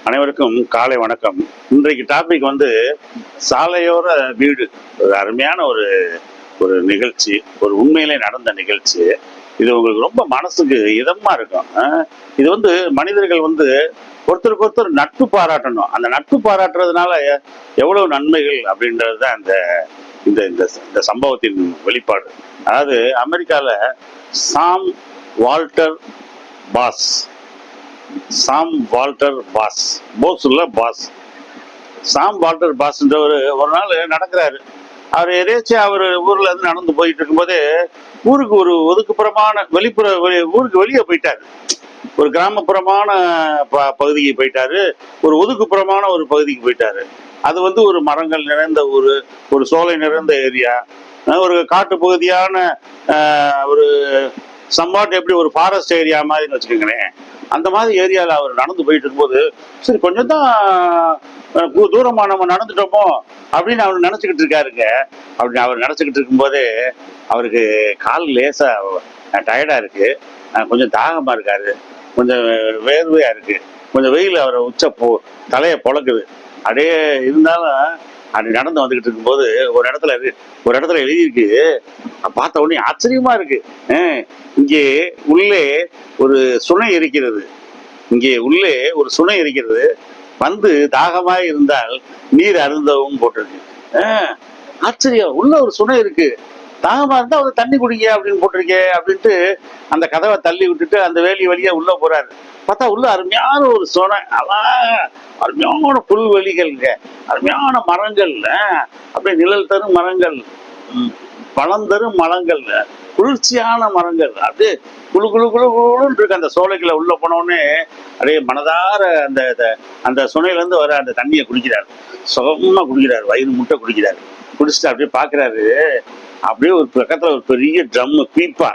அனைவருக்கும் காலை வணக்கம். இன்றைக்கு டாபிக் வந்து சாலையோர வீடு. ஒரு அருமையான ஒரு ஒரு நிகழ்ச்சி, ஒரு உண்மையிலே நடந்த நிகழ்ச்சி. இது உங்களுக்கு ரொம்ப மனசுக்கு இதமா இருக்கும். இது வந்து மனிதர்கள் வந்து ஒருத்தருக்கு ஒருத்தர் நட்பு பாராட்டணும். அந்த நட்பு பாராட்டுறதுனால எவ்வளவு நன்மைகள் அப்படின்றது தான் இந்த இந்த இந்த சம்பவத்தின் வெளிப்பாடு. அதாவது அமெரிக்கால சாம் வால்டர் பாஸ் சாம் வால்டர் பாஸ் போஸ் இல்ல பாஸ் சாம் வால்டர் பாஸ்ன்றவர் ஒரு நாள் நடக்கிறாரு. அவர் எதேச்சும் அவர் ஊர்ல இருந்து நடந்து போயிட்டு இருக்கும்போது ஊருக்கு ஒரு ஒதுக்குப்புறமான ஊருக்கு வெளியே போயிட்டாரு. ஒரு கிராமப்புறமான பகுதிக்கு போயிட்டாரு. ஒரு ஒதுக்குப்புறமான ஒரு பகுதிக்கு போயிட்டாரு. அது வந்து ஒரு மரங்கள் நிறைந்த ஊர், ஒரு சோலை நிறைந்த ஏரியா, ஒரு காட்டு பகுதியான ஒரு சம்பாட் எப்படி ஒரு ஃபாரஸ்ட் ஏரியா மாதிரி வச்சுக்கோங்களேன். அந்த மாதிரி ஏரியாவில் அவர் நடந்து போயிட்டு இருக்கும்போது சரி கொஞ்சம் தான் தூரமா நம்ம நடந்துட்டோமோ அப்படின்னு அவர் நினைச்சுக்கிட்டு இருக்காருங்க. அப்படின்னு அவர் நினைச்சுக்கிட்டு இருக்கும்போதே அவருக்கு கால் லேசா டயர்டா இருக்கு, கொஞ்சம் தாகமா இருக்காரு, கொஞ்சம் வேர்வையா இருக்கு, கொஞ்சம் வெயில் அவரை தலையை பொழக்குது. அப்படியே இருந்தாலும் அப்படி நடந்து வந்துகிட்டு இருக்கும்போது ஒரு இடத்துல எழுதியிருக்கு. பார்த்த உடனே ஆச்சரியமா இருக்கு. இங்கே உள்ளே ஒரு சுனை இருக்கிறது, இங்கே உள்ளே ஒரு சுனை இருக்கிறது, வந்து தாகமாய் இருந்தால் நீர் அருந்தவும் போட்டிருக்கு. ஆச்சரியம், உள்ள ஒரு சுனை இருக்கு, தாகமா இருந்தா வந்து தண்ணி குடிங்க அப்படின்னு போட்டிருக்கே அப்படின்ட்டு அந்த கதவை தள்ளி விட்டுட்டு அந்த வழியா உள்ள போறாரு. பார்த்தா உள்ள அருமையான ஒரு சுனை, அருமையான புல்வெளிகள்ங்க, அருமையான மரங்கள், அப்படியே நிழல் தரும் மரங்கள், பழம் தரும் மரங்கள், குளிர்ச்சியான மரங்கள், அப்படியே குழு குழு குழு குழுன்னு இருக்கு. அந்த சோலைக்குள்ள உள்ள போனோடனே அப்படியே மனதார அந்த அந்த சுனையில இருந்து வர அந்த தண்ணியை குடிக்கிறாரு. சுகமா குடிக்கிறாரு, வயிறு முட்டை குடிக்கிறாரு. குடிச்சிட்டு அப்படியே பாக்குறாரு. அப்படியே ஒரு பக்கத்துல ஒரு பெரிய ட்ரம், பீப்பா,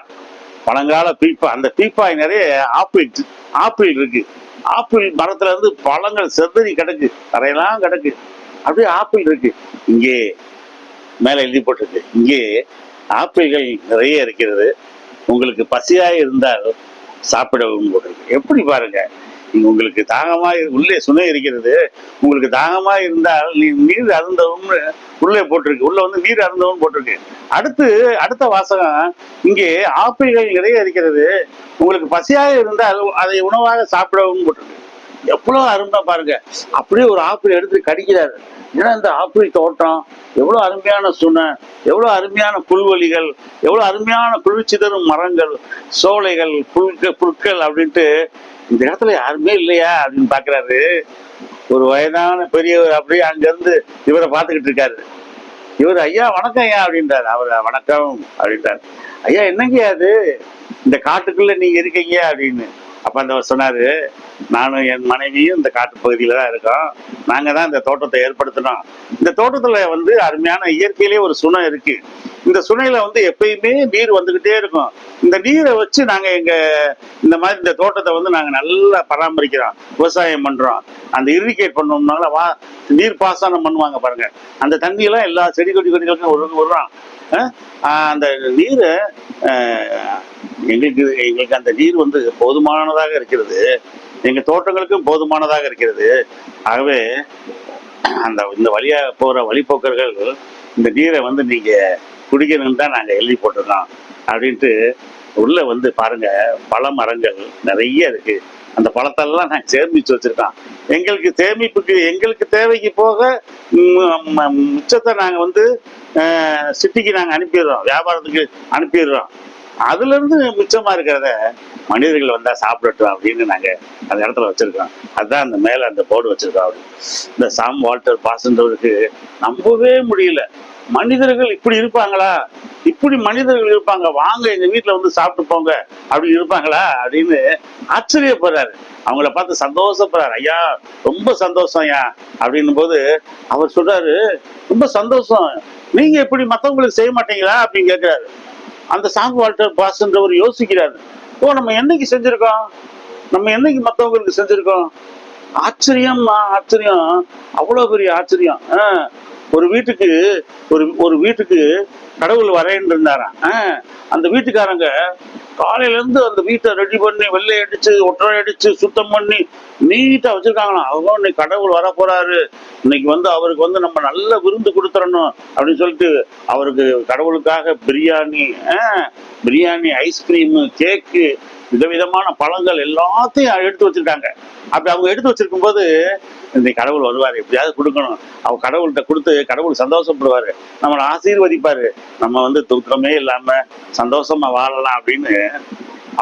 பழங்கால பீப்பா. அந்த பீப்பாய் நிறைய ஆப்பிள் இருக்கு. ஆப்பிள் மரத்துல இருந்து பழங்கள் செதறி கிடக்கு, தரையெல்லாம் கிடக்கு. அப்படியே ஆப்பிள் இருக்கு. இங்கே மேல எழுதி போட்டிருக்கு, இங்கே ஆப்பிள்கள் நிறைய இருக்கிறது, உங்களுக்கு பசியாய் இருந்தால் சாப்பிடவும் போட்டிருக்கு. எப்படி பாருங்க, உங்களுக்கு தாகமாய் உள்ளே சுனை இருக்கிறது, உங்களுக்கு தாகமாய் இருந்தால் நீ நீர் அருந்தவும் உள்ளே போட்டிருக்கு, உள்ள வந்து நீர் அருந்தவும் போட்டிருக்கு. அடுத்த வாசகம், இங்கே ஆப்பிள்கள் நிறைய இருக்கிறது, உங்களுக்கு பசியாக இருந்தால் அதை உணவாக சாப்பிடவும் போட்டிருக்கு. எவ்வளவு அருமை பாருங்க. அப்படியே ஒரு ஆப்பிள் எடுத்து கடிக்கிறாரு. ஏன்னா இந்த ஆப்பிள் தோட்டம் எவ்வளவு அருமையான சுனை, எவ்வளவு அருமையான புல்வெளிகள், எவ்வளவு அருமையான குளிர்ச்சி தரும் மரங்கள், சோலைகள், புற்கள் அப்படின்ட்டு இந்த இடத்துல யாருமே இல்லையா அப்படின்னு பாக்குறாரு. ஒரு வயதான பெரியவர் அப்படியே அங்க இருந்து இவரை பார்த்துக்கிட்டு இருக்காரு. இவர் ஐயா வணக்கம் ஐயா அப்படின்றாரு. அவர் வணக்கம் அப்படின்றாரு. ஐயா என்னங்க அது, இந்த காட்டுக்குள்ள நீங்க இருக்கீங்க அப்படின்னு. அப்ப அந்த சொன்னாரு, நானும் என் மனைவியும் இந்த காட்டு பகுதியில தான் இருக்கோம், நாங்க தான் இந்த தோட்டத்தை ஏற்படுத்தினோம். இந்த தோட்டத்துல வந்து அருமையான இயற்கையிலேயே ஒரு சுனை இருக்கு. இந்த சுனையில வந்து எப்பயுமே நீர் வந்துகிட்டே இருக்கும். இந்த நீரை வச்சு நாங்க இந்த மாதிரி இந்த தோட்டத்தை வந்து நாங்க நல்லா பராமரிக்கிறோம், விவசாயம் பண்றோம். அந்த இரிகேட் பண்ணோம்னால நீர் பாசனம் பண்ணுவாங்க பாருங்க, அந்த தண்ணியெல்லாம் எல்லா செடி கொடிகளுக்கும் விடுறோம். அந்த நீரை எங்களுக்கு அந்த நீர் வந்து போதுமானதாக இருக்கிறது, எங்க தோட்டங்களுக்கும் போதுமானதாக இருக்கிறது. ஆகவே இந்த வழியா போற வழிபோக்கர்கள் இந்த நீரை வந்து நீங்க குடிக்கணும்னு தான் நாங்க எழுதி போட்டிருக்கோம் அப்படின்ட்டு. உள்ள வந்து பாருங்க, பழ மரங்கள் நிறைய இருக்கு. அந்த பழத்தெல்லாம் நாங்க சேமிச்சு வச்சிருக்கோம். எங்களுக்கு தேவைக்கு போக மிச்சத்தை நாங்க வந்து சிட்டிக்கு நாங்க அனுப்பிடுறோம், வியாபாரத்துக்கு அனுப்பிடுறோம். அதுல இருந்து மிச்சமா இருக்கிறத மனிதர்கள் வந்தா சாப்பிடட்டும் அப்படின்னு நாங்க அந்த இடத்துல வச்சிருக்கோம். அதுதான் அந்த மேல அந்த போர்டு வச்சிருக்கோம். அப்படி இந்த சாம் வால்டர் பாஸ்ன்றவருக்கு நம்பவே முடியல. மனிதர்கள் இப்படி இருப்பாங்களா, இப்படி மனிதர்கள் இருப்பாங்க, வாங்க எங்க வீட்டுல வந்து சாப்பிட்டு போங்க அப்படி இருப்பாங்களா அப்படின்னு ஆச்சரியப்படுறாரு. அவங்கள பார்த்து சந்தோஷப்படுறாரு. ஐயா ரொம்ப சந்தோஷம் ஐயா அப்படின்னும் போது அவர் சொல்றாரு, ரொம்ப சந்தோஷம், நீங்க எப்படி மத்தவங்களுக்கு செய்ய மாட்டீங்களா அப்படின்னு கேட்கிறாரு. அந்த சாம் வால்டர் பாஸ்ன்றவர் யோசிக்கிறாரு. நம்ம என்னைக்கு செஞ்சிருக்கோம், நம்ம என்னைக்கு மற்றவங்களுக்கு செஞ்சிருக்கோம்? ஆச்சரியம், ஆச்சரியம், அவ்வளவு பெரிய ஆச்சரியம். ஒரு வீட்டுக்கு கடவுள் வரேன்னு இருந்தாராம். அந்த வீட்டுக்காரங்க காலையில இருந்து அந்த வீட்டை ரெடி பண்ணி வெள்ளை அடிச்சு ஒற்றை அடிச்சு சுத்தம் பண்ணி நீட்டா வச்சிருக்காங்களாம். அவங்க இன்னைக்கு கடவுள் வர போறாரு, இன்னைக்கு வந்து அவருக்கு வந்து நம்ம நல்ல விருந்து கொடுத்துடணும் அப்படின்னு சொல்லிட்டு அவருக்கு கடவுளுக்காக பிரியாணி, பிரியாணி, ஐஸ்கிரீமு, கேக்கு, விதவிதமான பழங்கள் எல்லாத்தையும் எடுத்து வச்சிருக்காங்க. அப்படி அவங்க எடுத்து வச்சிருக்கும் போது இன்னைக்கு கடவுள் வருவாரு, எப்படியாவது கொடுக்கணும், அவங்க கடவுள்கிட்ட கொடுத்து கடவுள் சந்தோஷப்படுவாரு, நம்மளை ஆசீர்வதிப்பாரு, நம்ம வந்து துக்கமே இல்லாம சந்தோஷமா வாழலாம் அப்படின்னு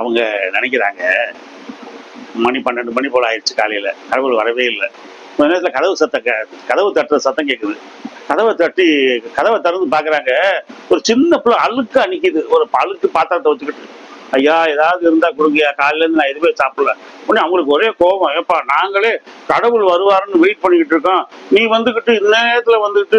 அவங்க நினைக்கிறாங்க. மணி 12 மணி போல ஆயிடுச்சு, காலையில கடவுள் வரவே இல்லை. கொஞ்ச நேரத்துல கதவு தட்டுற சத்தம் கேட்குது. கதவை திறந்து பாக்குறாங்க, ஒரு சின்ன பிள்ளை அழுக்கா நிக்குது, ஒரு அழுக்கு பாத்திரத்தை வச்சுக்கிட்டு. ஐயா ஏதாவது இருந்தா கொடுங்கய்யா, காலையில இருந்து நான் எதுவுமே சாப்பிடல. உடனே அவங்களுக்கு ஒரே கோபம், ஏப்பா நாங்களே கடவுள் வருவாருன்னு வெயிட் பண்ணிக்கிட்டு இருக்கோம், நீ வந்துகிட்டு இந்த நேரத்துல வந்துட்டு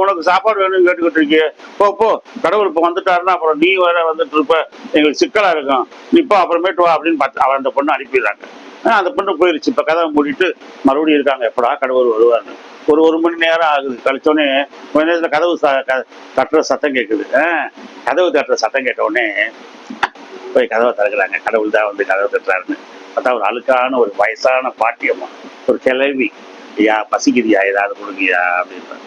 உனக்கு சாப்பாடு வேணும்னு கேட்டுக்கிட்டு இருக்கிய, போ கடவுள் இப்போ வந்துட்டாருன்னா அப்புறம் நீ வேற வந்துட்டு இருப்ப, எங்களுக்கு சிக்கலா இருக்கும், நீப்போ அப்புறமேட்டு வா அப்படின்னு பார்த்து அவன் அந்த பொண்ணு அனுப்பிடுறாங்க. அந்த பொண்ணு போயிருச்சு. இப்ப கதவை மூடிட்டு மறுபடியும் இருக்காங்க, எப்படா கடவுள் வருவாருன்னு. ஒரு மணி நேரம் ஆகுது. கழிச்சோடனே கொஞ்ச நேரத்துல கதவு தட்டுற சத்தம் கேட்குது. கதவு தட்டுற சத்தம் கேட்ட உடனே போய் கதவை திறக்கிறாங்க. கடவுள் தான் வந்து கதவை தட்டுறாருன்னு பார்த்தா ஒரு அழுக்கான ஒரு வயசான பாட்டியம்மா, ஒரு கிளவி. ஐயா பசிக்குதியா, ஏதாவது கொடுங்கய்யா அப்படின்ற.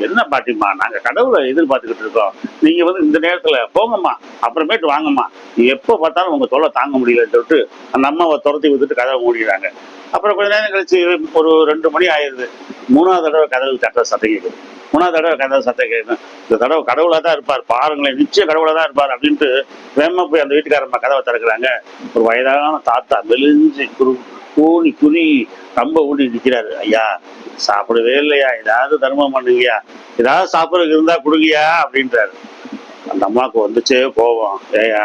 என்ன பாட்டிம்மா, நாங்க கடவுளை எதிர்பார்த்துக்கிட்டு இருக்கோம், நீங்க வந்து இந்த நேரத்துல போங்கம்மா, அப்புறமேட்டு வாங்கம்மா, நீ எப்போ பார்த்தாலும் உங்க தொல்லை தாங்க முடியலன்னு சொல்லிட்டு அந்த அம்மாவை துரத்தி விட்டுட்டு கதவை மூடிடுறாங்க. அப்புறம் கொஞ்ச நேரம் கழிச்சு ஒரு 2 மணி ஆயிடுது. 3வது தடவை கதவு தட்டுற சத்தம் கேட்குது. 3வது தடவை கதவு சத்தம் கேட்குது. இந்த தடவை கடவுளா தான் இருப்பார் பாருங்களேன், நிச்சயம் கடவுளா தான் இருப்பார் அப்படின்ட்டு வேகமா போய் அந்த வீட்டுக்காரம்மா கதவை திறக்கிறாங்க. ஒரு வயதான தாத்தா மெலிஞ்சு கூனி குறி ரொம்ப ஊடி நிற்கிறாரு. ஐயா சாப்பிடவே இல்லையா, ஏதாவது தர்மம் பண்ணுங்கய்யா, ஏதாவது சாப்பிட்றதுக்கு இருந்தா கொடுங்கய்யா அப்படின்றாரு. அந்த அம்மாவுக்கு வந்துச்சே கோபம். ஏயா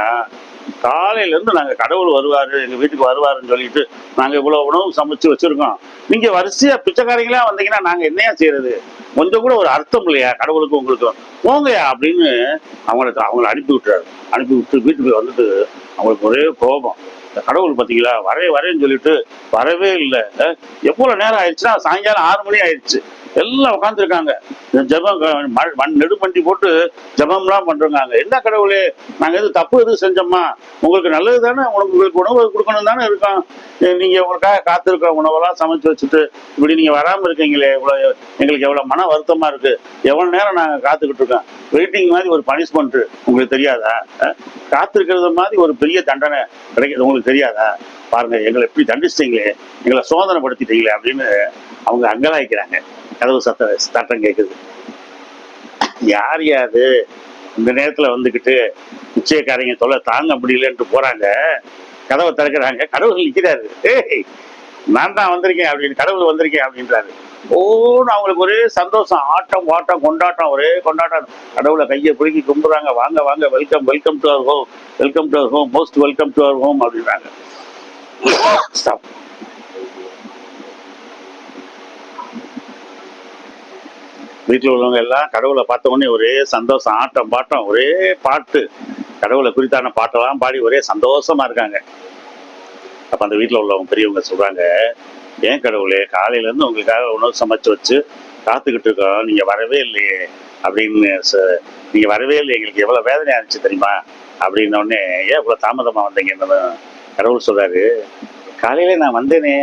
காலையில இருந்து நாங்க கடவுள் வருவாரு, எங்க வீட்டுக்கு வருவாருன்னு சொல்லிட்டு நாங்க இவ்வளவு உணவு சமைச்சு வச்சிருக்கோம், நீங்க வரிசையா பிச்சைக்காரங்களா வந்தீங்கன்னா நாங்க என்னையா செய்யறது, கொஞ்சம் கூட ஒரு அர்த்தம் இல்லையா கடவுளுக்கும் உங்களுக்கும், போங்கயா அப்படின்னு அவங்களை அனுப்பி விட்டுறாரு. அனுப்பி விட்டு வீட்டுக்கு வந்துட்டு அவங்களுக்கு ஒரே கோபம். கடவுள் பார்த்தீங்களா வரேன்னு சொல்லிட்டு வரவே இல்லை. எவ்வளவு நேரம் ஆயிடுச்சுன்னா சாயங்காலம் 6 மணி ஆயிடுச்சு. எல்லாம் உட்காந்துருக்காங்க, ஜபம் நெடுப்பண்டி போட்டு ஜபம்லாம் பண்றாங்க. என்ன கடவுளே, நாங்க எது தப்பு எதுவும் செஞ்சோம்மா, உங்களுக்கு நல்லது தானே, உங்களுக்கு உணவு கொடுக்கணும் தானே இருக்கோம், நீங்க உங்களுக்காக காத்திருக்கிற உணவெல்லாம் சமைச்சு வச்சுட்டு இப்படி நீங்க வராம இருக்கீங்களே, இவ்வளவு எங்களுக்கு எவ்வளவு மன வருத்தமா இருக்கு, எவ்வளவு நேரம் நாங்க காத்துக்கிட்டு இருக்கோம், வெயிட்டிங் மாதிரி ஒரு பனிஷ்மெண்ட் உங்களுக்கு தெரியாதா, காத்திருக்கிறது மாதிரி ஒரு பெரிய தண்டனை கிடைக்கிறது உங்களுக்கு தெரியாதா, பாருங்க எங்களை எப்படி தண்டிச்சிட்டீங்களே, எங்களை சோதனைப்படுத்திட்டீங்களே அப்படின்னு அவங்க அங்கலாய்க்கிறாங்க. கதவு சத்தம் கேட்குது. யார் யாது இந்த நேரத்துல வந்துகிட்டு நிச்சயக்காரங்க தொல்லை தாங்க முடியலன்ட்டு போறாங்க. கதவை திறக்கிறாங்க, கடவுள் நிற்கிறாரு. ஏய் நான் தான் வந்திருக்கேன் அப்படின்னு, கடவுள் வந்திருக்கேன் அப்படின்றாரு. ஓன்னு அவங்களுக்கு ஒரே சந்தோஷம், ஆட்டம் பாட்டம் கொண்டாட்டம், ஒரே கொண்டாட்டம். கடவுளை கையை குலுக்கி கும்பிடுறாங்க. வாங்க வாங்க, welcome welcome to our home, welcome to our home, most welcome to our home அப்படின்றாங்க. வீட்டில் உள்ளவங்க எல்லாம் கடவுளை பார்த்த உடனே ஒரே சந்தோஷம், ஆட்டம் பாட்டம், ஒரே பாட்டு, கடவுளை குறித்தான பாட்டெல்லாம் பாடி ஒரே சந்தோஷமா இருக்காங்க. அப்ப அந்த வீட்டில் உள்ளவங்க பெரியவங்க சொல்றாங்க, ஏன் கடவுளே காலையில இருந்து உங்களுக்காக உணவு சமைச்சு வச்சு காத்துக்கிட்டு இருக்கோம், நீங்க வரவே இல்லையே அப்படின்னு, நீங்க வரவே இல்லை, எங்களுக்கு எவ்வளவு வேதனையா இருந்துச்சு தெரியுமா அப்படின்ன உடனே, ஏன் இவ்வளவு தாமதமா வந்தீங்கன்னு கடவுள் சொல்றாரு. காலையில நான் வந்தேனே.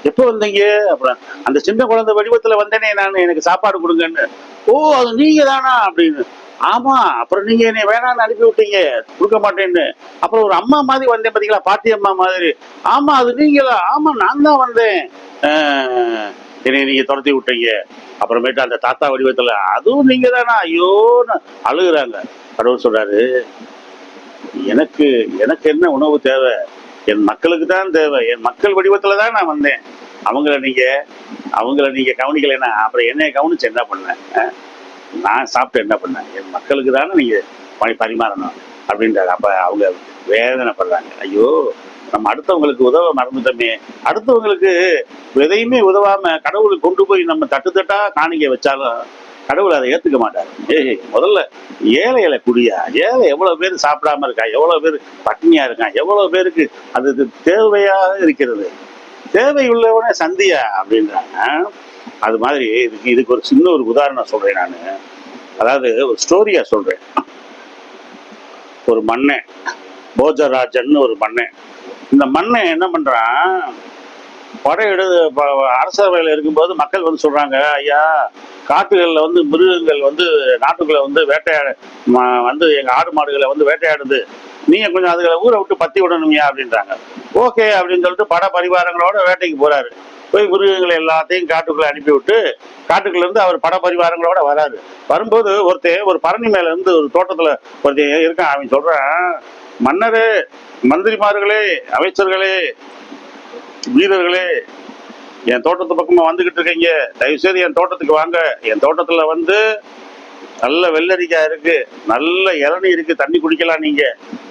எப்போ வந்தீங்க? அப்புறம் அந்த சின்ன குழந்தை வடிவத்துல வந்தேனே நான், எனக்கு சாப்பாடு கொடுங்கன்னு. ஓ அது நீங்க தானா அப்படின்னு. ஆமா, அப்புறம் நீங்க என்னை வேணான்னு அனுப்பி விட்டீங்க, கொடுக்க மாட்டேன்னு. அப்புறம் ஒரு அம்மா மாதிரி வந்தேன் பாத்தீங்களா, பாட்டி அம்மா மாதிரி. ஆமா அது நீங்களா? ஆமா நான் தான் வந்தேன், என்னை நீங்க துரத்தி விட்டீங்க. அப்புறமேட்டு அந்த தாத்தா வடிவத்துல, அதுவும் நீங்க தானா? ஐயோன்னு அழுகுறாங்க. கடவுள் சொல்றாரு, எனக்கு எனக்கு என்ன உணவு தேவை, என் மக்களுக்கு தான் தேவை, என் மக்கள் வடிவத்துல தான் நான் வந்தேன், அவங்கள நீங்க கவனிக்கலைன்னா அப்புறம் என்னைய கவனிச்சு என்ன பண்ணேன், நான் சாப்பிட்டு என்ன பண்ணேன், என் மக்களுக்கு தானே நீங்க பரிமாறணும் அப்படின்றாரு. அப்ப அவங்க வேதனைப்படுறாங்க. ஐயோ நம்ம அடுத்தவங்களுக்கு உதவ மறந்துட்டோமே, அடுத்தவங்களுக்கு எதையுமே உதவாம கடவுளுக்கு கொண்டு போய் நம்ம தட்டா காணிக்க வச்சாலும் கடவுள் அதை ஏத்துக்க மாட்டாரு. முதல்ல ஏழைகளை குடியா, ஏழை எவ்வளவு பேர் சாப்பிடாம இருக்கா, எவ்வளவு பேர் பட்டினியா இருக்கான், எவ்வளவு பேருக்கு அது தேவையாக இருக்கிறது, தேவை உள்ளவனே சந்தியா அப்படின்றாங்க. அது மாதிரி இதுக்கு ஒரு சின்ன ஒரு உதாரணம் சொல்றேன் நான். அதாவது ஒரு ஸ்டோரியா சொல்றேன். ஒரு மண்ணை போஜராஜன் ஒரு மன்னன். இந்த மன்னன் என்ன பண்றான், படையெடு அரசவையில் இருக்கும்போது மக்கள் வந்து சொல்றாங்க, ஐயா காட்டுகளில் வந்து மிருகங்கள் வந்து நாட்டுக்குள்ள வந்து வேட்டையாட வந்து எங்க ஆடு மாடுகளை வந்து வேட்டையாடுது, நீங்க கொஞ்சம் அதுகளை ஊரை விட்டு பத்தி விடணுமியா அப்படின்றாங்க. ஓகே அப்படின்னு சொல்லிட்டு பட பரிவாரங்களோட வேட்டைக்கு போறாரு. போய் மிருகங்களை எல்லாத்தையும் காட்டுக்குள்ள அனுப்பி விட்டு காட்டுக்குள்ள இருந்து அவர் பட பரிவாரங்களோட வராரு. வரும்போது ஒருத்தன் ஒரு பரணி மேல இருந்து ஒரு தோட்டத்துல ஒருத்தன் இருக்கான். அவன் சொல்றான், மன்னரே, மந்திரிமார்களே, அமைச்சர்களே, வீரர்களே, என் தோட்டத்து பக்கமா வந்துகிட்டு இருக்கீங்க, தயவு செய்து என் தோட்டத்துக்கு வாங்க. என் தோட்டத்துல வந்து நல்ல வெள்ளரிக்காய் இருக்கு, நல்ல இளநீ இருக்கு, தண்ணி குடிக்கலாம், நீங்க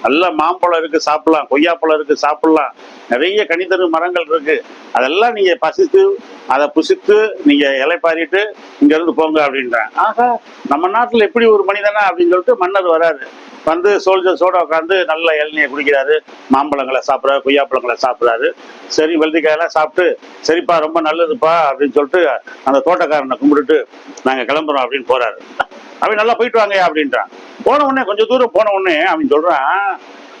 நல்ல மாம்பழம் இருக்கு சாப்பிடலாம், கொய்யாப்பழம் இருக்கு சாப்பிடலாம், நிறைய கனிதரு மரங்கள் இருக்கு, அதெல்லாம் நீங்க பசித்து அதை புசித்து நீங்க இலைப்பாரிட்டு இங்க இருந்து போங்க அப்படின்றாங்க. ஆகா, நம்ம நாட்டுல எப்படி ஒரு மனிதனா அப்படின்னு சொல்லிட்டு மன்னர் வராரு. வந்து சோல்ஜர்ஸோட உட்காந்து நல்ல இளநியை குடிக்கிறாரு, மாம்பழங்களை சாப்பிட்றாரு, கொய்யாப்பழங்களை சாப்பிட்றாரு. சரி, வெள்ளரிக்காயெல்லாம் சாப்பிட்டு சரிப்பா ரொம்ப நல்லதுப்பா அப்படின்னு சொல்லிட்டு அந்த தோட்டக்காரனை கும்பிட்டுட்டு நாங்க கிளம்புறோம் அப்படின்னு போறாரு. அவன் நல்லா போயிட்டு வாங்க அப்படின்றான். போன உடனே கொஞ்சம் தூரம் போன உடனே அவன் சொல்றான்,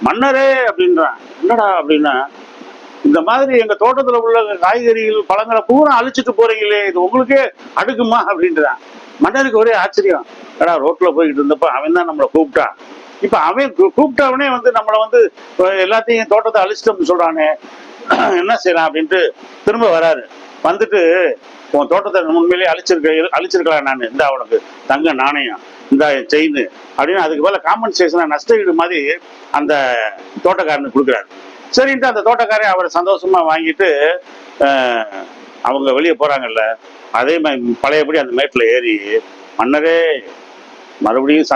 மன்னரே அப்படின்றான். என்னடா அப்படின்னா, இந்த மாதிரி எங்க தோட்டத்துல உள்ள காய்கறிகள் பழங்களை பூரா அழிச்சிட்டு போறீங்களே, இது உங்களுக்கே அடுக்குமா அப்படின்றான். மன்னருக்கு ஒரே ஆச்சரியம். ஏடா ரோட்ல போய்கிட்டு இருந்தப்ப அவன் தான் நம்மளை கூப்பிட்டான், இப்ப அவன் கூப்பிட்டவனே வந்து நம்மளை வந்து எல்லாத்தையும் தோட்டத்தை அழிச்சிட்டோம்னு சொல்றானே, என்ன செய்யலாம் அப்படின்ட்டு திரும்ப வராரு. வந்துட்டு, உன் தோட்டத்தை உண்மையிலேயே அழிச்சிருக்கலாம் நான், இந்த உனக்கு தங்க நாணயம், இந்த செயின் அப்படின்னு அதுக்கு மேல காம்பன்சேஷனா நஷ்ட ஈடு மாதிரி அந்த தோட்டக்காரனுக்கு கொடுக்குறாரு. சரின்ட்டு அந்த தோட்டக்காரன் அவரை சந்தோஷமா வாங்கிட்டு அவங்க வெளியே போறாங்கல்ல, அதே மாதிரி பழையபடி அந்த மேட்டில் ஏறி, மன்னரே மறுபடியும்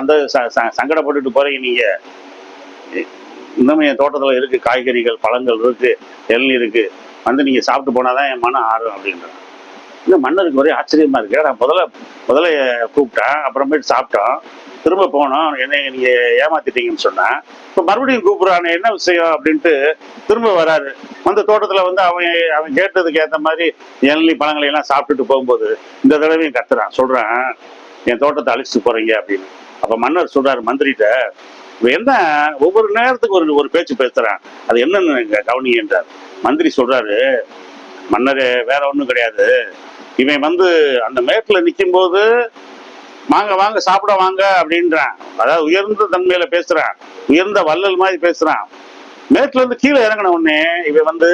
சங்கடப்பட்டுட்டு போறீங்க நீங்க, இன்னும் என் தோட்டத்துல இருக்கு காய்கறிகள் பழங்கள் இருக்கு, இளநீர் இருக்கு, வந்து நீங்க சாப்பிட்டு போனாதான் என் மனம் ஆறும் அப்படின்றான். இந்த மன்னருக்கு ஒரே ஆச்சரியமா இருக்கு. நான் முதல்ல கூப்பிட்டேன், அப்புறமேட்டு சாப்பிட்டோம், திரும்ப போனோம், என்ன நீங்க ஏமாத்திட்டீங்கன்னு சொன்னேன், இப்போ மறுபடியும் கூப்பிடுறானே என்ன விஷயம் அப்படின்ட்டு திரும்ப வராரு. அந்த தோட்டத்துல வந்து அவன் கேட்டதுக்கு ஏற்ற மாதிரி இளநீ பழங்களை எல்லாம் சாப்பிட்டுட்டு போகும்போது இந்த தடவையும் கத்துறான், சொல்றான், என் தோட்டத்தை அழிச்சிட்டு போறீங்க அப்படின்னு. அப்ப மன்னர் சொல்றாரு மந்திரிட்ட, என்ன ஒவ்வொரு நேரத்துக்கு ஒரு பேச்சு பேசுறான், அது என்னன்னு கவனி என்றார். மந்திரி சொல்றாரு, மன்னரே வேற ஒண்ணும் கிடையாது, இவன் வந்து அந்த மேட்ல நிக்கும் போது வாங்க வாங்க சாப்பிட வாங்க அப்படின்றான், அதாவது உயர்ந்த தன்மையில பேசுறான், உயர்ந்த வள்ளல் மாதிரி பேசுறான். மேட்ல இருந்து கீழே இறங்கின உடனே இவன் வந்து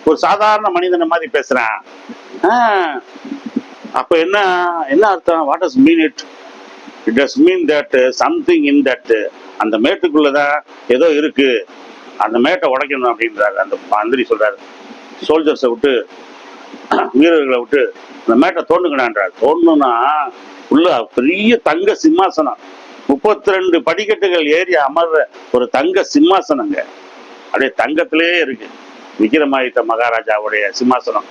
ஒரு சாதாரண மனிதனை மாதிரி பேசுறான். அப்ப என்ன அர்த்தம், what does mean it? It does mean that something in that, அந்த மேட்டுக்குள்ளதான் ஏதோ இருக்கு, அந்த மேட்டை உடைக்கணும் அப்படின்றாரு. அந்த மந்திரி சொல்றாரு, சோல்ஜர்ஸை விட்டு வீரர்களை விட்டு அந்த மேட்டை தோண்டுங்கடான்றாரு. தோண்டணும்னா உள்ள பெரிய தங்க சிம்மாசனம், 32 படிக்கட்டுகள் ஏறி அமர்ற ஒரு தங்க சிம்மாசனங்க, அப்படியே தங்கத்திலே இருக்கு, விக்ரமாதித்த மகாராஜாவுடைய சிம்மாசனம்.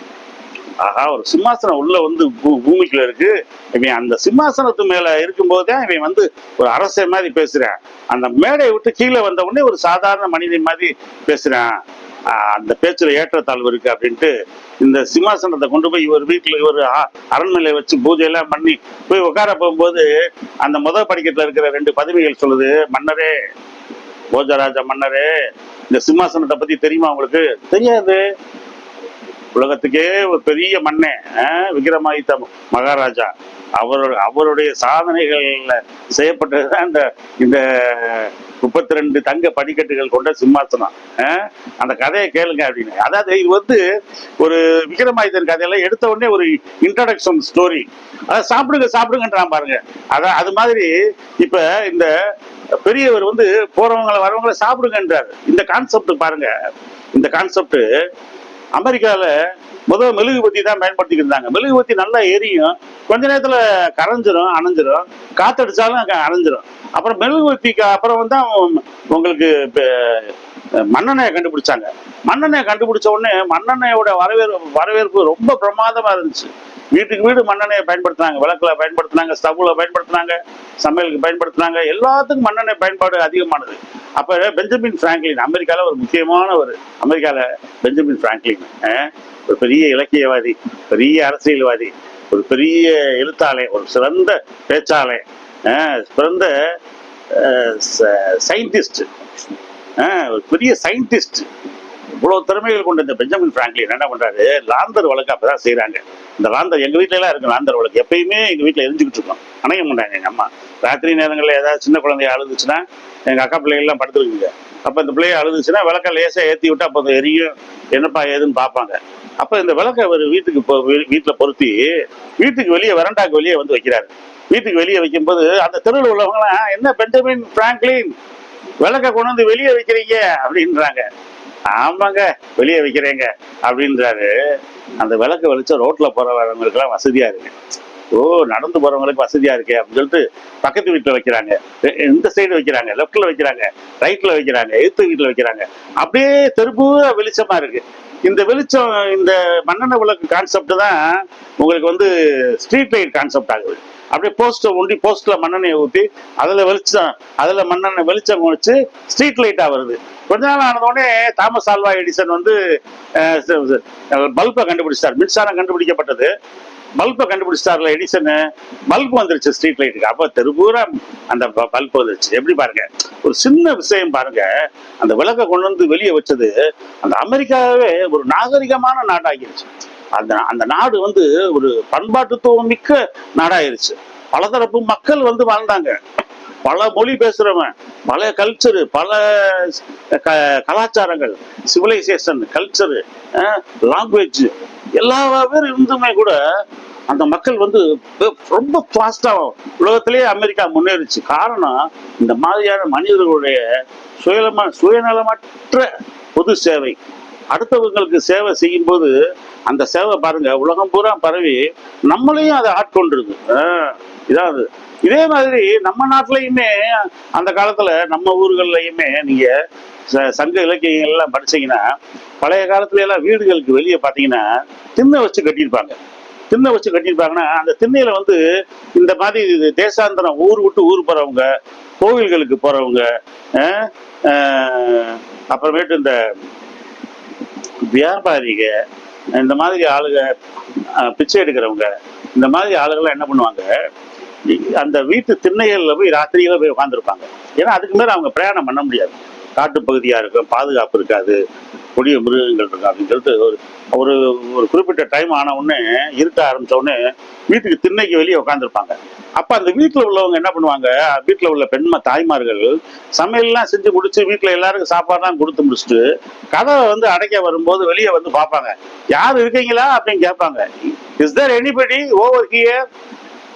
ஆஹா, ஒரு சிம்மாசனம் உள்ள வந்து பூமிக்குள்ள இருக்கு. இவன் அந்த சிம்மாசனத்து மேல இருக்கும் போதே இவன் வந்து ஒரு அரசை மாதிரி பேசுறான், அந்த மேடையை விட்டு கீழே வந்த உடனே ஒரு சாதாரண மனிதன் மாதிரி பேசுறான், அந்த பேச்சுல ஏற்றத்தாழ்வு இருக்கு அப்படின்ட்டு இந்த சிம்மாசனத்தை கொண்டு போய் இவர் வீட்டுல இவர் அரண்மனையில வச்சு பூஜை எல்லாம் பண்ணி போய் உட்கார போகும்போது அந்த முதல் படிக்கட்டுல இருக்கிற 2 பதவிகள் சொல்லுது, மன்னரே, போஜராஜ மன்னரே, இந்த சிம்மாசனத்தை பத்தி தெரியுமா உங்களுக்கு? தெரியாது. உலகத்துக்கே ஒரு பெரிய மன்னே விக்ரமாதித்த மகாராஜா, அவருடைய சாதனைகள்ல செய்யப்பட்டதுதான் இந்த 32 தங்க படிக்கட்டுகள் கொண்ட சிம்மாசனம். அந்த கதையை கேளுங்க அப்படின்னு. அதாவது இது வந்து ஒரு விக்ரமாதித்தன் கதையெல்லாம் எடுத்த உடனே ஒரு இன்ட்ரடக்ஷன் ஸ்டோரி, அதாவது சாப்பிடுங்கன்றான் பாருங்க. அது மாதிரி இப்ப இந்த பெரியவர் வந்து போறவங்களை வரவங்களை சாப்பிடுங்கன்றாரு. இந்த கான்செப்ட் பாருங்க, இந்த கான்செப்ட் அமெரிக்கால முதல் மெழுகுபத்தி தான் பயன்படுத்திக்கிட்டு இருந்தாங்க. மெழுகுபத்தி நல்லா எரியும், கொஞ்ச நேரத்துல கரைஞ்சிரும், அணைஞ்சிரும், காத்தடிச்சாலும் அணைஞ்சிரும். அப்புறம் மெழுகுபத்திக்கு அப்புறம் வந்து உங்களுக்கு மண்ணெண்ணெயை கண்டுபிடிச்சாங்க. மண்ணெண்ணெயை கண்டுபிடிச்ச உடனே மண்ணெண்ணெயோட வரவேற்பு ரொம்ப பிரமாதமா இருந்துச்சு. வீட்டுக்கு வீடு மண்ணெண்ணெயை பயன்படுத்தினாங்க, விளக்குல பயன்படுத்தினாங்க, ஸ்டவ்ல பயன்படுத்தினாங்க, சமையலுக்கு பயன்படுத்தினாங்க, எல்லாத்துக்கும் மண்ணெண்ணெய் பயன்பாடு அதிகமானது. அப்ப பெஞ்சமின் பிராங்க்லின், அமெரிக்கால ஒரு முக்கியமானவர், அமெரிக்கால பெஞ்சமின் பிராங்க்லின் ஒரு பெரிய இலக்கியவாதி, பெரிய அரசியல்வாதி, ஒரு பெரிய எழுத்தாளர், ஒரு சிறந்த பேச்சாளர், சிறந்த சயின்டிஸ்ட், ஒரு பெரிய சயின்டிஸ்ட். இவ்வளவு திறமைகள் கொண்ட இந்த பெஞ்சமின் பிராங்க்லின் என்ன பண்றாரு, லாந்தர் வழக்கு அப்பதான் செய்யறாங்க. இந்த லாந்தர் எங்க வீட்டுல எல்லாம் இருக்கு. லாந்தர் வழக்கு எப்பயுமே எங்க வீட்டுல எரிஞ்சுக்கிட்டு இருக்கோம், அணைய மாட்டாங்க எங்க அம்மா. ராத்திரி நேரங்களில் ஏதாவது சின்ன குழந்தைய அழுதுச்சுன்னா, எங்க அக்கா பிள்ளைகள் எல்லாம் படுத்துருக்குங்க, அப்ப இந்த பிள்ளைய அழுதுச்சுன்னா விளக்க லேசா ஏத்தி விட்டு அப்ப எரியும், என்னப்பா ஏதுன்னு பார்ப்பாங்க. அப்ப இந்த விளக்க ஒரு வீட்டுல பொருத்தி வீட்டுக்கு வெளியே வரண்டாக்கு வெளியே வந்து வைக்கிறாரு. வீட்டுக்கு வெளியே வைக்கும்போது அந்த தெருவில் உள்ளவங்களாம், என்ன பெஞ்சமின் பிராங்க்லின் விளக்க கொண்டு வந்து வெளியே வைக்கிறீங்க அப்படின்றாங்க. ஆமாங்க வெளியே வைக்கிறேங்க அப்படின்றாரு. அந்த விளக்கு வெளிச்சம் ரோட்ல போறவங்களுக்கு எல்லாம் வசதியா இருக்கு. ஓ, நடந்து போறவங்களுக்கு வசதியா இருக்கு அப்படின்னு சொல்லிட்டு பக்கத்து வீட்டுல வைக்கிறாங்க, இந்த சைடு வைக்கிறாங்க, லெப்ட்ல வைக்கிறாங்க, ரைட்ல வைக்கிறாங்க, எதிர்த்து வீட்டுல வைக்கிறாங்க. அப்படியே தெருப்பூரா வெளிச்சமா இருக்கு. இந்த வெளிச்சம், இந்த மண்ணெண்ணெய் விளக்கு கான்செப்ட் தான் உங்களுக்கு வந்து ஸ்ட்ரீட் லைட் கான்செப்ட் ஆகுது. அப்படியே போஸ்ட்ல மண்ணெண்ணெயை ஊற்றி அதுல மண்ணெண்ணெய் வெளிச்சம் முடிச்சு ஸ்ட்ரீட் லைட்டா வருது. கொஞ்ச நாள் ஆனதோடனே தாமஸ் ஆல்வா எடிசன் வந்து பல்பை கண்டுபிடிச்சார். மின்சாரம் கண்டுபிடிக்கப்பட்டது, பல்பை கண்டுபிடிச்சார்ல எடிசன், பல்ப் வந்துருச்சு ஸ்ட்ரீட் லைட்டுக்கு. அப்ப தெருபூரா அந்த பல்ப் வந்துருச்சு. எப்படி பாருங்க, ஒரு சின்ன விஷயம் பாருங்க, அந்த விளக்கை கொண்டு வந்து வெளியே வச்சது அந்த அமெரிக்காவே ஒரு நாகரிகமான நாடாகிருச்சு. அந்த நாடு வந்து ஒரு பண்பாட்டுத்துவம் மிக்க நாடாயிருச்சு. பலதரப்பு மக்கள் வந்து வாழ்ந்தாங்க, பல மொழி பேசுறவன், பல கல்ச்சரு, பல கலாச்சாரங்கள், சிவிலைசேஷன், கல்ச்சரு, லாங்குவேஜ் எல்லா பேரும் இருந்துமே கூட அந்த மக்கள் வந்து ரொம்ப ஃபாஸ்டா உலகத்திலேயே அமெரிக்கா முன்னேறிச்சு. காரணம் இந்த மாதிரியான மனிதர்களுடைய சுயநலமற்ற பொது சேவை. அடுத்தவங்களுக்கு சேவை செய்யும் போது அந்த சேவை பாருங்க உலகம் பூரா பரவி நம்மளையும் அதை ஆட்கொண்டிருக்கு. இதாவது இதே மாதிரி நம்ம நாட்டிலையுமே அந்த காலத்துல நம்ம ஊர்கள்லயுமே நீங்க சங்க இலக்கியங்கள்லாம் படிச்சீங்கன்னா, பழைய காலத்துல எல்லாம் வீடுகளுக்கு வெளியே பாத்தீங்கன்னா திண்ணை வச்சு கட்டியிருப்பாங்க. திண்ணை வச்சு கட்டியிருப்பாங்கன்னா அந்த திண்ணையில வந்து இந்த மாதிரி தேசாந்தரம் ஊர் விட்டு ஊர் போறவங்க, கோவில்களுக்கு போறவங்க, அப்புறமேட்டு இந்த வியாபாரிக, இந்த மாதிரி ஆளுங்க, பிச்சை எடுக்கிறவங்க, இந்த மாதிரி ஆளுகள்லாம் என்ன பண்ணுவாங்க, அந்த வீட்டு திண்ணைகள்ல போய் ராத்திரியில போய் உட்காந்துருப்பாங்க. ஏன்னா அதுக்கு மேல அவங்க பிரயாணம் பண்ண முடியாது, காட்டு பகுதியா இருக்கும், பாதுகாப்பு இருக்காது, கொடிய மிருகங்கள் இருக்கும் அப்படின்னு சொல்லிட்டு ஒரு ஒரு குறிப்பிட்ட டைம் ஆன உடனே இருக்க ஆரம்பிச்ச உடனே வீட்டுக்கு திண்ணைக்கு வெளியே உட்காந்துருப்பாங்க. அப்ப அந்த வீட்டுல உள்ளவங்க என்ன பண்ணுவாங்க, வீட்டுல உள்ள தாய்மார்கள் சமையல்லாம் செஞ்சு முடிச்சு வீட்டுல எல்லாருக்கும் சாப்பாடுலாம் கொடுத்து முடிச்சுட்டு கதவை வந்து அடைக்க வரும்போது வெளியே வந்து பார்ப்பாங்க, யாரு இருக்கீங்களா அப்படின்னு கேட்பாங்க. Is there anybody over here,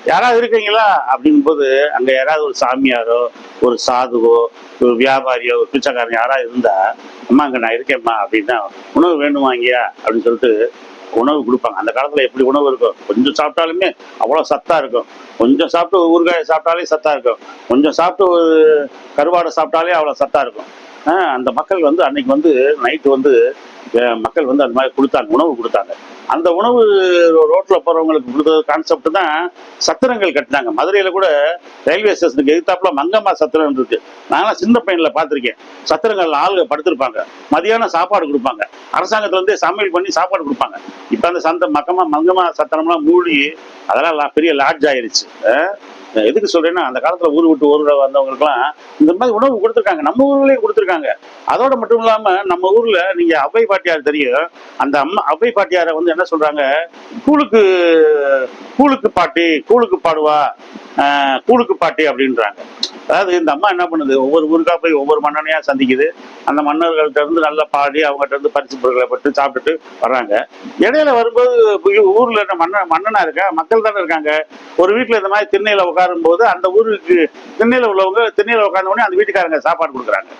யாராவது இருக்கீங்களா அப்படின் போது அங்க யாராவது ஒரு சாமியாரோ, ஒரு சாதுவோ, ஒரு வியாபாரியோ, ஒரு பிச்சைக்காரன் யாராவது இருந்தா, அம்மா அங்க நான் இருக்கேன்மா அப்படின்னா, உணவு வேணுமாங்கயா அப்படின்னு சொல்லிட்டு உணவு கொடுப்பாங்க. அந்த காலத்துல எப்படி உணவு இருக்கும், கொஞ்சம் சாப்பிட்டாலுமே அவ்வளவு சத்தா இருக்கும், கொஞ்சம் சாப்பிட்டு ஊறுகாயை சாப்பிட்டாலே சத்தா இருக்கும், கொஞ்சம் சாப்பிட்டு ஒரு கருவாடை சாப்பிட்டாலே அவ்வளவு சத்தா இருக்கும். அந்த மக்கள் வந்து அன்னைக்கு வந்து நைட்டு வந்து மக்கள் வந்து அந்த மாதிரி கொடுத்தாங்க, உணவு கொடுத்தாங்க. அந்த உணவு ரோட்ல போறவங்களுக்கு கொடுத்தது கான்செப்ட் தான் சத்திரங்கள் கட்டினாங்க. மதுரையில கூட ரயில்வே ஸ்டேஷனுக்கு எதிர்த்தாப்புல மங்கம்மா சத்திரம் இருக்கு. நாங்களாம் சின்ன பையன்ல பார்த்திருக்கேன். சத்திரங்கள்ல ஆளுங்க படுத்திருப்பாங்க, மதியானம் சாப்பாடு கொடுப்பாங்க, அரசாங்கத்துல இருந்தே சமையல் பண்ணி சாப்பாடு கொடுப்பாங்க. இப்ப அந்த மங்கம்மா சத்திரம்லாம் மூடி அதெல்லாம் பெரிய லாட்ஜ் ஆயிருச்சு. எதுக்கு சொல்றேன்னா, அந்த காலத்துல ஊர் விட்டு ஊர் வந்தவங்களுக்குலாம் இந்த மாதிரி உணவு கொடுத்துருக்காங்க, நம்ம ஊர்லயே கொடுத்துருக்காங்க. அதோட மட்டும் இல்லாம நம்ம ஊர்ல நீங்க அவ்வை பாட்டியார் தெரியும், அந்த அவ்வை பாட்டியாரை வந்து என்ன சொல்றாங்க, கூழுக்கு பாடுவா, கூழுக்கு பாட்டி அப்படின்றாங்க. அதாவது இந்த அம்மா என்ன பண்ணுது, ஒவ்வொரு ஊருக்கா போய் ஒவ்வொரு மன்னனையா சந்திக்குது, அந்த மன்னர்கள்ட்ட இருந்து நல்லா பாடி அவங்ககிட்ட இருந்து பரிசு பொருட்களை பட்டு சாப்பிட்டுட்டு வர்றாங்க. இடையில வரும்போது ஊர்ல மன்னனா இருக்கா, மக்கள் தானே இருக்காங்க. ஒரு வீட்டுல இந்த மாதிரி திண்ணையில உட்காரும் போது அந்த ஊருக்கு திண்ணையில உள்ளவங்க திண்ணையில உட்கார்ந்த உடனே அந்த வீட்டுக்காரங்க சாப்பாடு கொடுக்குறாங்க.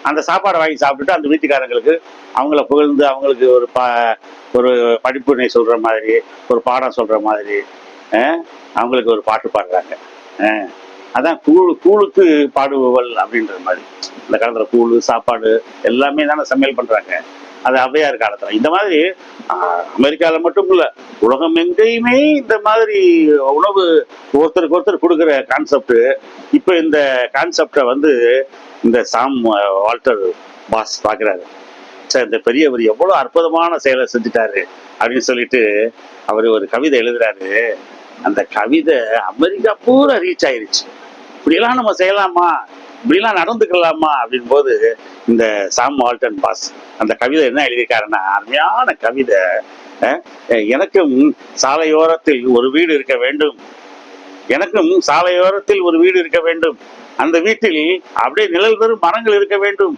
அந்த சாப்பாடை வாங்கி சாப்பிட்டுட்டு அந்த வீட்டுக்காரங்களுக்கு அவங்கள புகழ்ந்து அவங்களுக்கு ஒரு படிப்புனை சொல்ற மாதிரி, ஒரு பாடம் சொல்ற மாதிரி அவங்களுக்கு ஒரு பாட்டு பாடுறாங்க. அதான் கூழுக்கு பாடுபவள் அப்படின்ற மாதிரி. இந்த காலத்துல கூழு சாப்பாடு எல்லாமே தானே சமையல் பண்றாங்க. அது ஔவையார் காலத்துல. இந்த மாதிரி அமெரிக்கால மட்டும் இல்ல, உலகம் எங்கேயுமே இந்த மாதிரி உணவு ஒருத்தருக்கு ஒருத்தர் கொடுக்குற கான்செப்ட். இப்ப இந்த கான்செப்டை வந்து இந்த சாம் வால்டர் பாஸ் பாக்குறாரு. சார், இந்த பெரியவர் எவ்வளவு அற்புதமான செயலை செஞ்சுட்டாரு அப்படின்னு சொல்லிட்டு அவர் ஒரு கவிதை எழுதுறாரு. அந்த கவிதை அமெரிக்கா பூரா ரீச் ஆயிருச்சு. இப்படியெல்லாம் நம்ம செய்யலாமா, இப்படிலாம் நடந்துக்கலாமா அப்படின் போது இந்த சாம் வால்டன் பாஸ் அந்த கவிதை என்ன எழுதியிருக்காருன்னா, அருமையான கவிதை. எனக்கும் சாலையோரத்தில் ஒரு வீடு இருக்க வேண்டும், எனக்கும் சாலையோரத்தில் ஒரு வீடு இருக்க வேண்டும், அந்த வீட்டில் அப்படியே நிழல் தரும் மரங்கள் இருக்க வேண்டும்,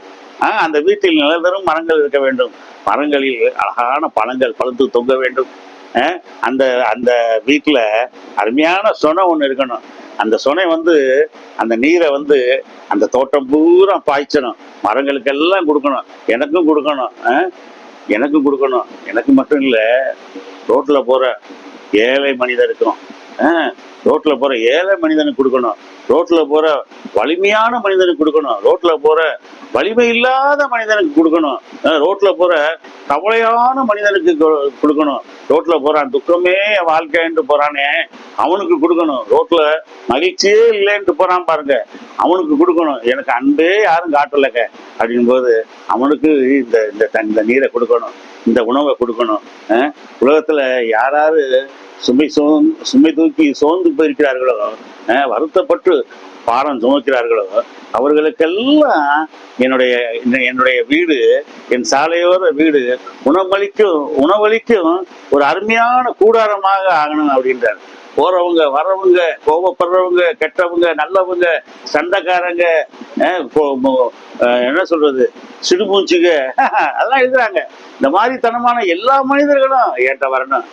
அந்த வீட்டில் நிழல் தரும் மரங்கள் இருக்க வேண்டும், மரங்களில் அழகான பழங்கள் பழுத்து தொங்க வேண்டும், அந்த அந்த வீட்டுல அருமையான சொனை ஒண்ணு இருக்கணும், அந்த சொனை வந்து அந்த நீரை வந்து அந்த தோட்டம் பூரா பாய்ச்சணும், மரங்களுக்கெல்லாம் கொடுக்கணும், எனக்கும் கொடுக்கணும், எனக்கும் கொடுக்கணும், எனக்கு மட்டும் இல்ல ரோட்ல போற ஏழை மனிதருக்கும், ரோட்ல போற ஏழை மனிதனுக்கு கொடுக்கணும், ரோட்ல போற வலிமையான மனிதனுக்கு கொடுக்கணும், ரோட்ல போற வலிமை இல்லாத மனிதனுக்கு கொடுக்கணும், ரோட்ல போற கவலையான மனிதனுக்கு கொடுக்கணும், ரோட்ல போறான் துக்கமே வாழ்க்கைன்ட்டு போறானே அவனுக்கு கொடுக்கணும், ரோட்ல மகிழ்ச்சியே இல்லைன்ட்டு போறான் பாருங்க அவனுக்கு கொடுக்கணும், எனக்கு அன்பே யாரும் காட்டலங்க அப்படின் போது அவனுக்கு இந்த நீரை கொடுக்கணும், இந்த உணவை கொடுக்கணும். உலகத்துல யாராரு சுமை தூக்கி சோர்ந்து போயிருக்கிறார்களோ, வருத்தப்பட்டு பாரம் சுமக்கிறார்களோ அவர்களுக்கெல்லாம் என்னுடைய வீடு, என் சாலையோர வீடு உணவளிக்கும் ஒரு அருமையான கூடாரமாக ஆகணும் அப்படின்றார். போறவங்க வர்றவங்க, கோபப்படுறவங்க, கெட்டவங்க, நல்லவங்க, சண்டைக்காரங்க, என்ன சொல்றது, சிடுமூச்சுங்க அதெல்லாம் எழுதுறாங்க. இந்த மாதிரி தனமான எல்லா மனிதர்களும் ஏற்ற வரணும்,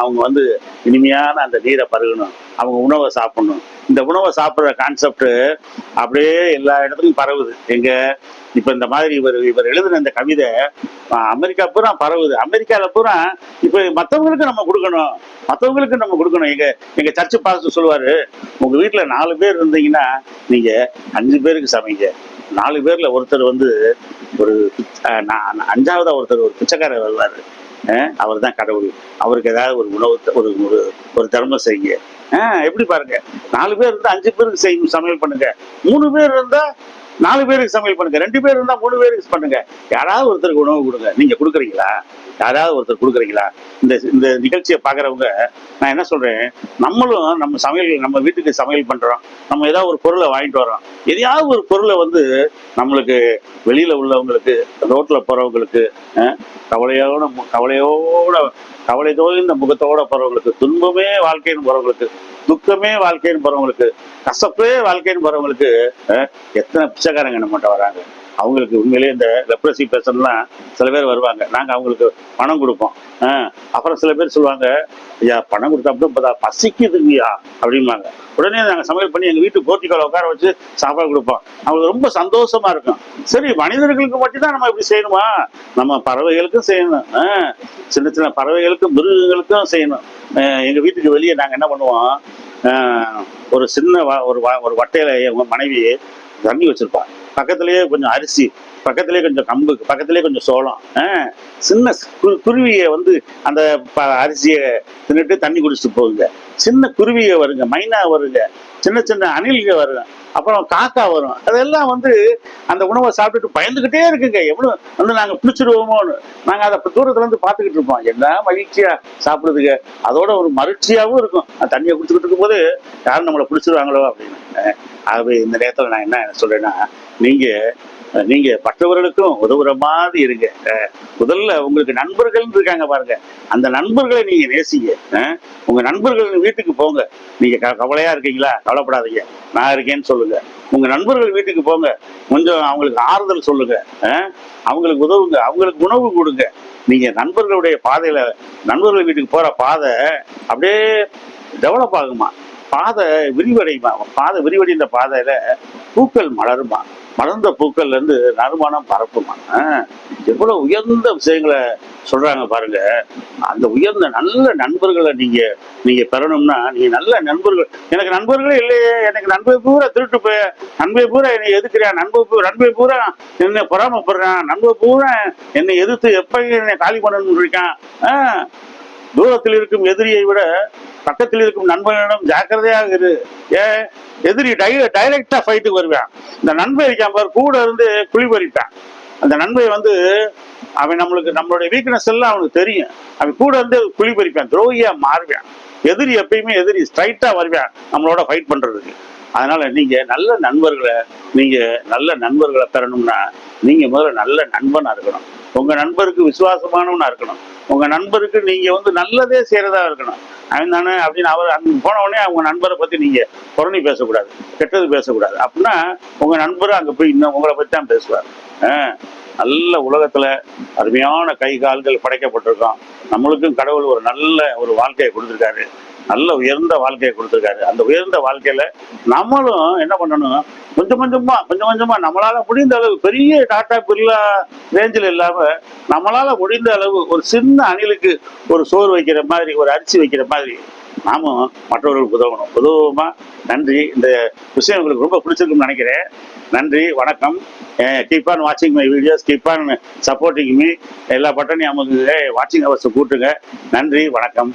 அவங்க வந்து இனிமையான அந்த நீரை பருகணும், அவங்க உணவை சாப்பிடணும். இந்த உணவை சாப்பிட்ற கான்செப்ட் அப்படியே எல்லா இடத்துக்கும் பரவுது. எங்க இப்ப இந்த மாதிரி இவர் எழுதின இந்த கவிதை அமெரிக்கா பூரா பரவுது. அமெரிக்கால பூரா இப்ப மற்றவங்களுக்கு நம்ம கொடுக்கணும். எங்க சர்ச்சு பாஸ்டர் சொல்லுவாரு, உங்க வீட்டுல 4 பேர் இருந்தீங்கன்னா நீங்க 5 பேருக்கு சமைங்க, 4 பேர்ல ஒருத்தர் வந்து ஒரு 5ஆவதா ஒருத்தர் ஒரு பிச்சைக்காரர் வருவாரு, அவர் தான் கடவுள், அவருக்கு ஏதாவது ஒரு உணவு ஒரு தர்மம் செய்யுங்க. எப்படி பாருங்க, 4 பேர் இருந்தா 5 பேருக்கு சமையல் பண்ணுங்க, 3 பேர் இருந்தா 4 பேருக்கு சமையல் பண்ணுங்க, 2 பேர் இருந்தா 3 பேருக்கு பண்ணுங்க, யாராவது ஒருத்தருக்கு உணவு கொடுங்க. நீங்க கொடுக்குறீங்களா? யாராவது ஒருத்தர் கொடுக்குறீங்களா? இந்த நிகழ்ச்சியை பாக்குறவங்க நான் என்ன சொல்றேன், நம்மளும் நம்ம வீட்டுக்கு சமையல் பண்றோம், நம்ம ஏதாவது ஒரு பொருளை வாங்கிட்டு வரோம், எதையாவது ஒரு பொருளை வந்து நம்மளுக்கு வெளியில உள்ளவங்களுக்கு, ரோட்ல போறவங்களுக்கு, கவலை தோய்ந்த முகத்தோட போறவங்களுக்கு, துன்பமே வாழ்க்கைன்னு போறவங்களுக்கு, துக்கமே வாழ்க்கைன்னு போறவங்களுக்கு, கசப்பே வாழ்க்கைன்னு போறவங்களுக்கு எத்தனை பிச்சைக்காரங்க நம்மகிட்ட வராங்க. அவங்களுக்கு உண்மையிலேயே இந்த லெப்ரசி பேஷன்ட்லாம் சில பேர் வருவாங்க, நாங்க அவங்களுக்கு பணம் கொடுப்போம். அப்புறம் சில பேர் சொல்லுவாங்க, ஐயா பணம் கொடுத்தா அப்படியே பசிக்குதுங்கய்யா அப்படிம்பாங்க. உடனே நாங்கள் சமையல் பண்ணி எங்கள் வீட்டு போர்ட்டிக்கோல உட்கார வச்சு சாப்பாடு கொடுப்போம். அவங்களுக்கு ரொம்ப சந்தோஷமா இருக்கும். சரி, மனிதர்களுக்கு மட்டும்தான் நம்ம இப்படி செய்யணுமா? நம்ம பறவைகளுக்கும் செய்யணும், சின்ன சின்ன பறவைகளுக்கும் மிருகங்களுக்கும் செய்யணும். எங்கள் வீட்டுக்கு வெளியே நாங்கள் என்ன பண்ணுவோம், ஒரு சின்ன ஒரு வட்டையில எங்கள் மனைவி தண்ணி வச்சிருப்பான், பக்கத்திலேயே கொஞ்சம் அரிசி, பக்கத்திலேயே கொஞ்சம் கம்பு, பக்கத்திலேயே கொஞ்சம் சோளம், சின்ன குருவியை வந்து அந்த அரிசியை தின்னுட்டு தண்ணி குடிச்சிட்டு போகுங்க. சின்ன குருவியை வருங்க, மைனா வருங்க, சின்ன சின்ன அணில்க வருங்க, அப்புறம் காக்கா வரும். அதெல்லாம் வந்து அந்த உணவை சாப்பிட்டுட்டு பயந்துகிட்டே இருக்குங்க, எவ்வளவு வந்து நாங்க பிடிச்சிருவோமோன்னு. நாங்க அதை தூரத்துல இருந்து பாத்துக்கிட்டு இருப்போம், என்ன மகிழ்ச்சியா சாப்பிடுதுங்க, அதோட ஒரு மகிழ்ச்சியாவும் இருக்கும். தண்ணியை குடிச்சுக்கிட்டு இருக்கும் போது யாரும் நம்மளை பிடிச்சிருவாங்களோ அப்படின்னு. ஆகவே இந்த நேரத்துல நான் என்ன சொல்றேன்னா, நீங்க மற்றவர்களுக்கும் உதவுற மாதிரி இருங்க. முதல்ல உங்களுக்கு நண்பர்கள் இருக்காங்க பாருங்க, அந்த நண்பர்களை நீங்க நேசிங்க. உங்க நண்பர்கள் வீட்டுக்கு போங்க. நீங்க கவலையா இருக்கீங்களா, கவலைப்படாதீங்க, நான் இருக்கேன்னு சொல்லுங்க. உங்க நண்பர்கள் வீட்டுக்கு போங்க, கொஞ்சம் அவங்களுக்கு ஆறுதல் சொல்லுங்க, அவங்களுக்கு உதவுங்க, அவங்களுக்கு உணவு கொடுங்க. நீங்க நண்பர்களுடைய பாதையில, நண்பர்கள் வீட்டுக்கு போற பாதை அப்படியே டெவலப் ஆகுமா, பாதை விரிவடையுமா. பாதை விரிவடைந்த பாதையில பூக்கள் மலருமா, மலர்ந்த பூக்கள்ல இருந்து நறுமணம் பரப்புமா. எவ்வளவு உயர்ந்த விஷயங்களை சொல்றாங்க பாருங்க. அந்த உயர்ந்த நல்ல நண்பர்களை நீங்க பெறணும்னா, நீங்க நல்ல நண்பர்கள். எனக்கு நண்பர்களே இல்லையே, எனக்கு நண்பை பூரா திருட்டு போய், நண்பை பூரா என்னை எதிர்க்கிறான், நண்பை பூரா என்னை பொறாமப்படுறான், நண்பை பூரா என்னை எதிர்த்து எப்ப என்னை காலி பண்ணணும்னு இருக்கான். தூரத்தில் இருக்கும் எதிரியை விட பக்கத்தில் இருக்கும் நண்பனிடம் ஜாக்கிரதையாக இரு. எதிரி டைரக்டா ஃபைட்டுக்கு வருவான். இந்த நண்பன் இருக்கான் பாரு, கூட இருந்து குழி பறிப்பான். அந்த நண்பை வந்து அவன் நம்மளுடைய வீக்னஸ் எல்லாம் அவனுக்கு தெரியும், அவன் கூட இருந்து குழி பறிப்பான், துரோகியா மாறுவான். எதிரி எப்பயுமே ஸ்ட்ரைட்டா வருவான் நம்மளோட ஃபைட் பண்றதுக்கு. அதனால நீங்க நல்ல நண்பர்களை பெறணும்னா நீங்க முதல்ல நல்ல நண்பனா இருக்கணும். உங்க நண்பருக்கு விசுவாசமானவனா இருக்கணும். உங்க நண்பருக்கு நீங்க வந்து நல்லதே செய்யறதா இருக்கணும். அவன் தானே அப்படின்னு அவர் அங்க போன உடனே அவங்க நண்பரை பத்தி நீங்க புரணி பேசக்கூடாது, கெட்டது பேசக்கூடாது. அப்படின்னா உங்க நண்பர் அங்க போய் இன்னும் உங்களை பத்தி தான் பேசுவார். நல்ல உலகத்துல அருமையான கை கால்கள் படைக்கப்பட்டிருக்கோம். நம்மளுக்கும் கடவுள் ஒரு வாழ்க்கையை கொடுத்துருக்காரு. நல்ல உயர்ந்த வாழ்க்கையை கொடுத்துருக்காரு. அந்த உயர்ந்த வாழ்க்கையில நம்மளும் என்ன பண்ணணும், கொஞ்சம் கொஞ்சமா நம்மளால முடிந்த அளவு பெரிய டாடா பிர்லா ரேஞ்சில் இல்லாம நம்மளால முடிந்த அளவு ஒரு சின்ன அணிலுக்கு ஒரு சோறு வைக்கிற மாதிரி, ஒரு அரிசி வைக்கிற மாதிரி நாமும் மற்றவர்களுக்கு உதவுமா. நன்றி. இந்த விஷயம் உங்களுக்கு ரொம்ப பிடிச்சிருக்குன்னு நினைக்கிறேன். நன்றி, வணக்கம். கீப் ஆன் வாட்சிங் my videos, keep on supporting me. எல்லா பட்டனையும் நமக்கு வாட்சிங் அவர்ஸ் கூட்டுங்க. நன்றி, வணக்கம்.